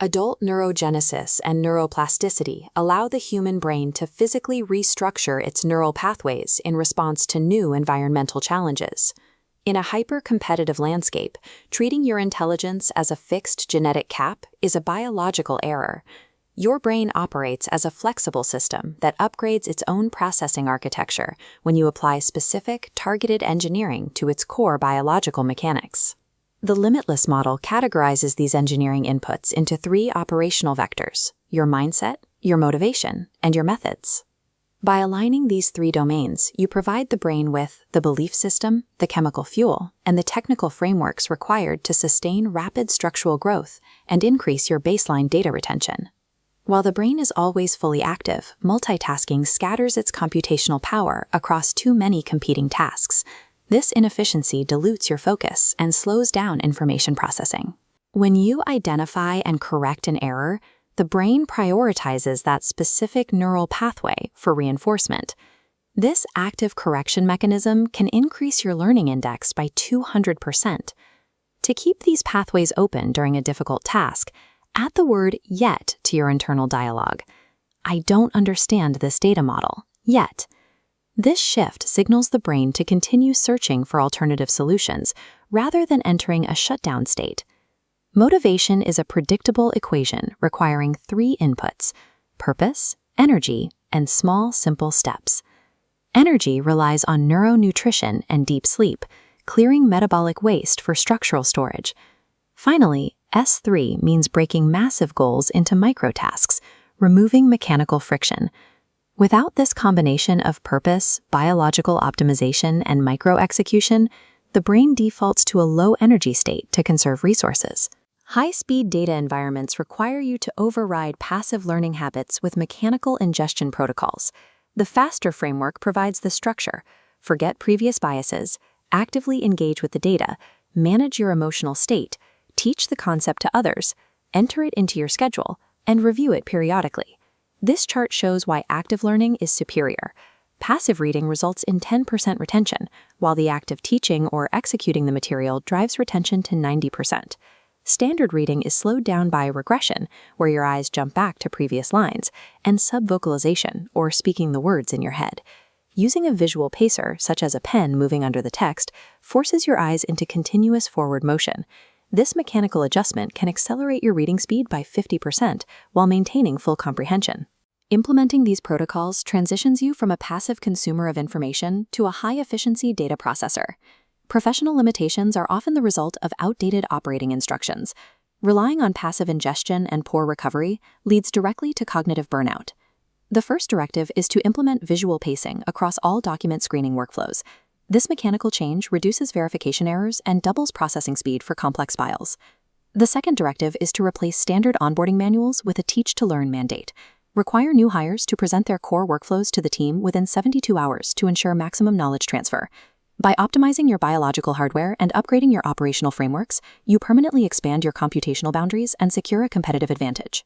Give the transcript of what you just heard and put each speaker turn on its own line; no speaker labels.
Adult neurogenesis and neuroplasticity allow the human brain to physically restructure its neural pathways in response to new environmental challenges. In a hyper-competitive landscape, treating your intelligence as a fixed genetic cap is a biological error. Your brain operates as a flexible system that upgrades its own processing architecture when you apply specific, targeted engineering to its core biological mechanics. The Limitless Model categorizes these engineering inputs into 3 operational vectors: your mindset, your motivation, and your methods. By aligning these 3 domains, you provide the brain with the belief system, the chemical fuel, and the technical frameworks required to sustain rapid structural growth and increase your baseline data retention. While the brain is always fully active, multitasking scatters its computational power across too many competing tasks. This inefficiency dilutes your focus and slows down information processing. When you identify and correct an error, the brain prioritizes that specific neural pathway for reinforcement. This active correction mechanism can increase your learning index by 200%. To keep these pathways open during a difficult task, add the word "yet" to your internal dialogue. I don't understand this data model, yet. This shift signals the brain to continue searching for alternative solutions rather than entering a shutdown state. Motivation is a predictable equation requiring 3 inputs: purpose, energy, and small, simple steps. Energy relies on neuronutrition and deep sleep, clearing metabolic waste for structural storage. Finally, S3 means breaking massive goals into microtasks, removing mechanical friction. Without this combination of purpose, biological optimization, and micro-execution, the brain defaults to a low-energy state to conserve resources. High-speed data environments require you to override passive learning habits with mechanical ingestion protocols. The FASTER framework provides the structure: forget previous biases, actively engage with the data, manage your emotional state, teach the concept to others, enter it into your schedule, and review it periodically. This chart shows why active learning is superior. Passive reading results in 10% retention, while the act of teaching or executing the material drives retention to 90%. Standard reading is slowed down by regression, where your eyes jump back to previous lines, and subvocalization, or speaking the words in your head. Using a visual pacer, such as a pen moving under the text, forces your eyes into continuous forward motion. This mechanical adjustment can accelerate your reading speed by 50% while maintaining full comprehension. Implementing these protocols transitions you from a passive consumer of information to a high-efficiency data processor. Professional limitations are often the result of outdated operating instructions. Relying on passive ingestion and poor recovery leads directly to cognitive burnout. The first directive is to implement visual pacing across all document screening workflows. This mechanical change reduces verification errors and doubles processing speed for complex files. The second directive is to replace standard onboarding manuals with a teach-to-learn mandate. Require new hires to present their core workflows to the team within 72 hours to ensure maximum knowledge transfer. By optimizing your biological hardware and upgrading your operational frameworks, you permanently expand your computational boundaries and secure a competitive advantage.